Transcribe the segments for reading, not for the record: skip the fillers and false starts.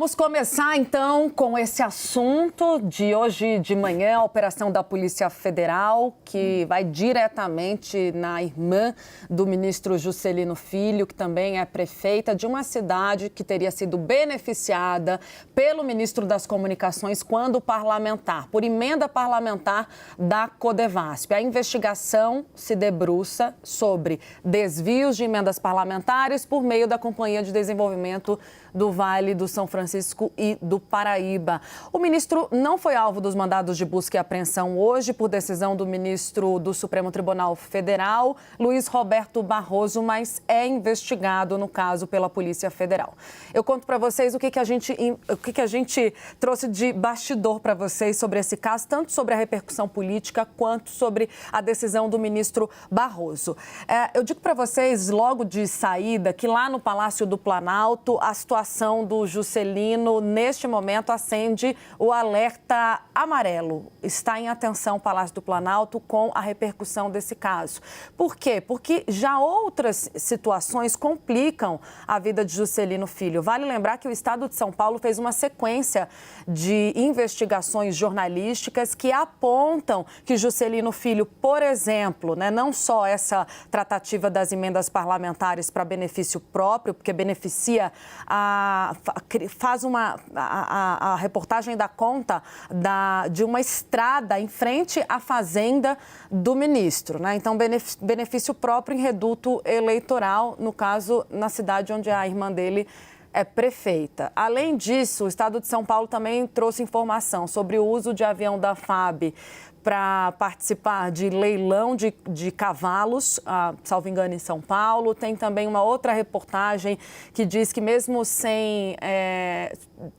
Vamos começar então com esse assunto de hoje de manhã, a operação da Polícia Federal, que vai diretamente na irmã do ministro Juscelino Filho, que também é prefeita de uma cidade que teria sido beneficiada pelo ministro das Comunicações quando parlamentar, por emenda parlamentar da Codevasp. A investigação se debruça sobre desvios de emendas parlamentares por meio da Companhia de Desenvolvimento do Vale do São Francisco e do Paraíba. O ministro não foi alvo dos mandados de busca e apreensão hoje por decisão do ministro do Supremo Tribunal Federal, Luiz Roberto Barroso, mas é investigado no caso pela Polícia Federal. Eu conto para vocês o que a gente trouxe de bastidor para vocês sobre esse caso, tanto sobre a repercussão política quanto sobre a decisão do ministro Barroso. Eu digo para vocês logo de saída que lá no Palácio do Planalto a situação do Juscelino, neste momento, acende o alerta amarelo. Está em atenção o Palácio do Planalto com a repercussão desse caso. Por quê? Porque já outras situações complicam a vida de Juscelino Filho. Vale lembrar que o Estado de São Paulo fez uma sequência de investigações jornalísticas que apontam que Juscelino Filho, por exemplo, não só essa tratativa das emendas parlamentares para benefício próprio, porque beneficia a reportagem dá conta de uma estrada em frente à fazenda do ministro, Então, benefício próprio em reduto eleitoral, no caso, na cidade onde a irmã dele é prefeita. Além disso, o Estado de São Paulo também trouxe informação sobre o uso de avião da FAB para participar de leilão de cavalos, salvo engano, em São Paulo. Tem também uma outra reportagem que diz que mesmo sem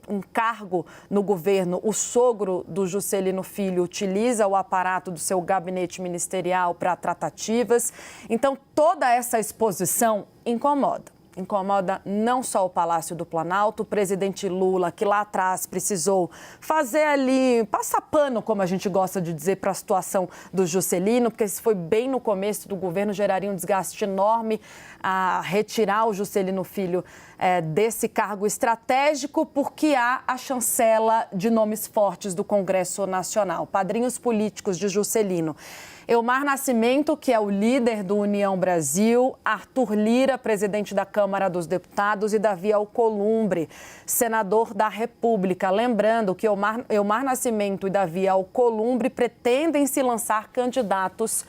um cargo no governo, o sogro do Juscelino Filho utiliza o aparato do seu gabinete ministerial para tratativas. Então, toda essa exposição incomoda. Incomoda não só o Palácio do Planalto, o presidente Lula, que lá atrás precisou fazer ali, passar pano, como a gente gosta de dizer, para a situação do Juscelino, porque isso foi bem no começo do governo, geraria um desgaste enorme a retirar o Juscelino Filho desse cargo estratégico, porque há a chancela de nomes fortes do Congresso Nacional, padrinhos políticos de Juscelino. Elmar Nascimento, que é o líder do União Brasil, Arthur Lira, presidente da Câmara dos Deputados, e Davi Alcolumbre, senador da República. Lembrando que Elmar Nascimento e Davi Alcolumbre pretendem se lançar candidatos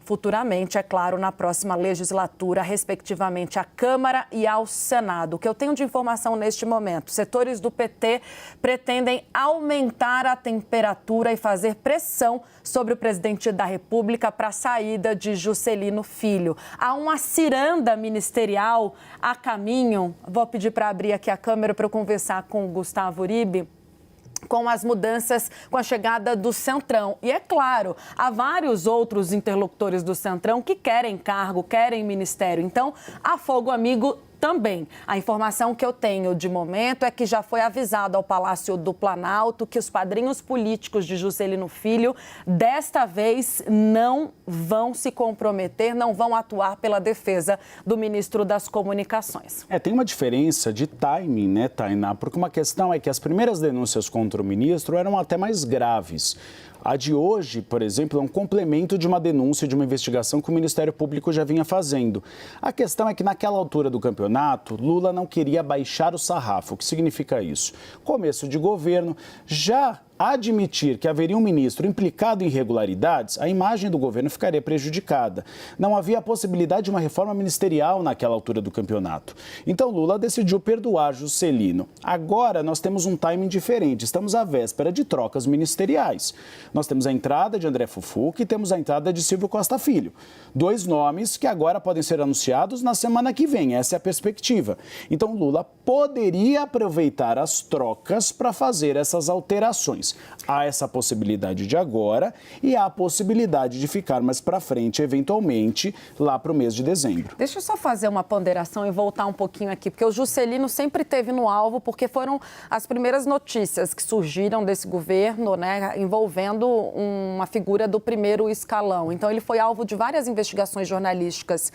futuramente, é claro, na próxima legislatura, respectivamente à Câmara e ao Senado. O que eu tenho de informação neste momento, setores do PT pretendem aumentar a temperatura e fazer pressão sobre o presidente da República para a saída de Juscelino Filho. Há uma ciranda ministerial a caminho. Vou pedir para abrir aqui a câmera para eu conversar com o Gustavo Uribe, com as mudanças, com a chegada do Centrão. E é claro, há vários outros interlocutores do Centrão que querem cargo, querem ministério. Então, há fogo amigo também. A informação que eu tenho de momento é que já foi avisado ao Palácio do Planalto que os padrinhos políticos de Juscelino Filho, desta vez, não vão se comprometer, não vão atuar pela defesa do ministro das Comunicações. Tem uma diferença de timing, Tainá? Porque uma questão é que as primeiras denúncias contra o ministro eram até mais graves. A de hoje, por exemplo, é um complemento de uma denúncia, de uma investigação que o Ministério Público já vinha fazendo. A questão é que naquela altura do campeonato, Lula não queria baixar o sarrafo. O que significa isso? Começo de governo, já admitir que haveria um ministro implicado em irregularidades, a imagem do governo ficaria prejudicada. Não havia a possibilidade de uma reforma ministerial naquela altura do campeonato. Então Lula decidiu perdoar Juscelino. Agora nós temos um timing diferente, estamos à véspera de trocas ministeriais. Nós temos a entrada de André Fufuca e temos a entrada de Silvio Costa Filho. Dois nomes que agora podem ser anunciados na semana que vem, essa é a perspectiva. Então Lula poderia aproveitar as trocas para fazer essas alterações. eleições. Há essa possibilidade de agora e há a possibilidade de ficar mais para frente, eventualmente, lá para o mês de dezembro. Deixa eu só fazer uma ponderação e voltar um pouquinho aqui, porque o Juscelino sempre esteve no alvo, porque foram as primeiras notícias que surgiram desse governo, né, envolvendo uma figura do primeiro escalão. Então, ele foi alvo de várias investigações jornalísticas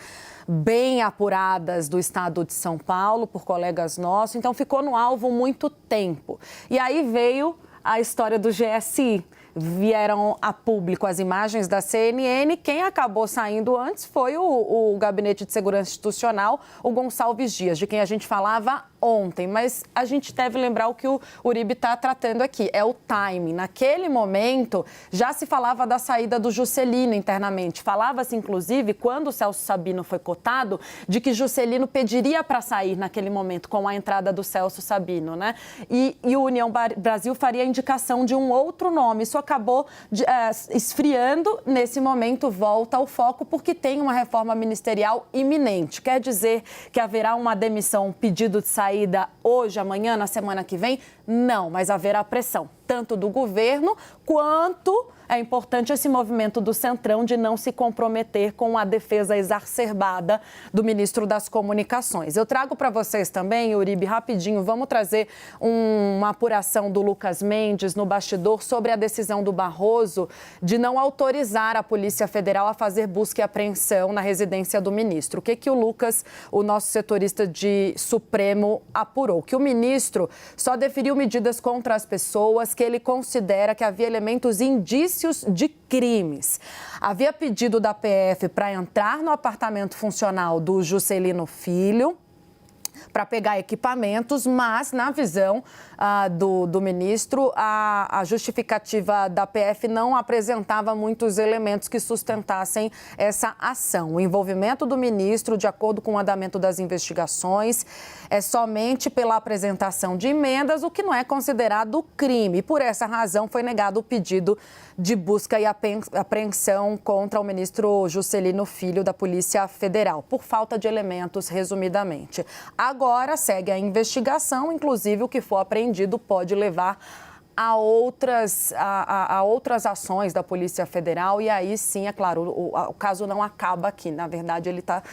bem apuradas do estado de São Paulo, por colegas nossos. Então, ficou no alvo muito tempo. E aí veio a história do GSI. Vieram a público as imagens da CNN. Quem acabou saindo antes foi o Gabinete de Segurança Institucional, o Gonçalves Dias, de quem a gente falava ontem. Mas a gente deve lembrar o que o Uribe está tratando aqui, é o timing. Naquele momento, já se falava da saída do Juscelino internamente. Falava-se, inclusive, quando o Celso Sabino foi cotado, de que Juscelino pediria para sair naquele momento, com a entrada do Celso Sabino, né? E o União Brasil faria a indicação de um outro nome. Isso acabou esfriando. Nesse momento, volta ao foco, porque tem uma reforma ministerial iminente. Quer dizer que haverá uma demissão, um pedido de saída hoje, amanhã, na semana que vem? Não, mas haverá pressão, tanto do governo quanto é importante esse movimento do Centrão de não se comprometer com a defesa exacerbada do ministro das Comunicações. Eu trago para vocês também, Uribe, rapidinho, vamos trazer uma apuração do Lucas Mendes no bastidor sobre a decisão do Barroso de não autorizar a Polícia Federal a fazer busca e apreensão na residência do ministro. O que o Lucas, o nosso setorista de Supremo, apurou? Que o ministro só deferiu medidas contra as pessoas que ele considera que havia elementos indícios de crimes. Havia pedido da PF para entrar no apartamento funcional do Juscelino Filho para pegar equipamentos, mas, na visão do ministro, a justificativa da PF não apresentava muitos elementos que sustentassem essa ação. O envolvimento do ministro, de acordo com o andamento das investigações, é somente pela apresentação de emendas, o que não é considerado crime. Por essa razão, foi negado o pedido de busca e apreensão contra o ministro Juscelino Filho, da Polícia Federal, por falta de elementos, resumidamente. Agora segue a investigação, inclusive o que for apreendido pode levar a outras ações da Polícia Federal, e aí sim, é claro, o caso não acaba aqui. Na verdade, ele está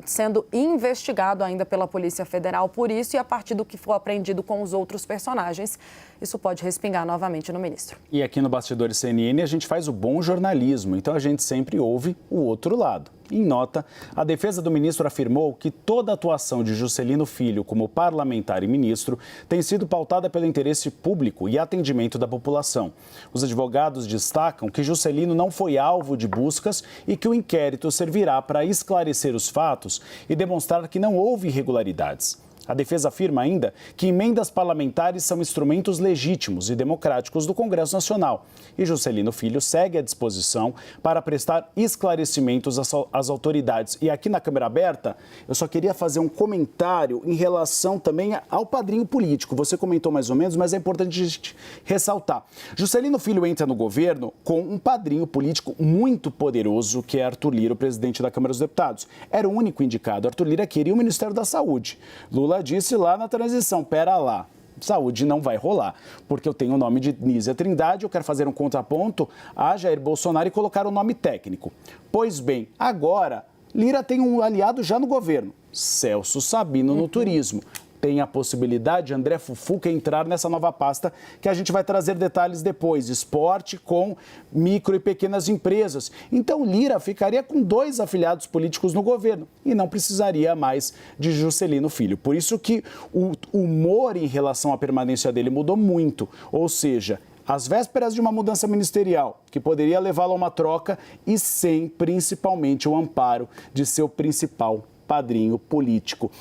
sendo investigado ainda pela Polícia Federal por isso, e a partir do que for apreendido com os outros personagens, isso pode respingar novamente no ministro. E aqui no Bastidores CNN a gente faz o bom jornalismo, então a gente sempre ouve o outro lado. Em nota, a defesa do ministro afirmou que toda a atuação de Juscelino Filho como parlamentar e ministro tem sido pautada pelo interesse público e atendimento da população. Os advogados destacam que Juscelino não foi alvo de buscas e que o inquérito servirá para esclarecer os fatos e demonstrar que não houve irregularidades. A defesa afirma ainda que emendas parlamentares são instrumentos legítimos e democráticos do Congresso Nacional. E Juscelino Filho segue à disposição para prestar esclarecimentos às autoridades. E aqui na Câmara Aberta, eu só queria fazer um comentário em relação também ao padrinho político. Você comentou mais ou menos, mas é importante a gente ressaltar. Juscelino Filho entra no governo com um padrinho político muito poderoso, que é Arthur Lira, o presidente da Câmara dos Deputados. Era o único indicado. Arthur Lira queria o Ministério da Saúde. Lula disse lá na transição, pera lá, saúde não vai rolar, porque eu tenho o nome de Nízia Trindade, eu quero fazer um contraponto a Jair Bolsonaro e colocar o nome técnico. Pois bem, agora, Lira tem um aliado já no governo, Celso Sabino no turismo. Tem a possibilidade de André Fufuca entrar nessa nova pasta, que a gente vai trazer detalhes depois, esporte com micro e pequenas empresas. Então, Lira ficaria com 2 afiliados políticos no governo e não precisaria mais de Juscelino Filho. Por isso que o humor em relação à permanência dele mudou muito, ou seja, às vésperas de uma mudança ministerial, que poderia levá-lo a uma troca e sem, principalmente, o amparo de seu principal padrinho político.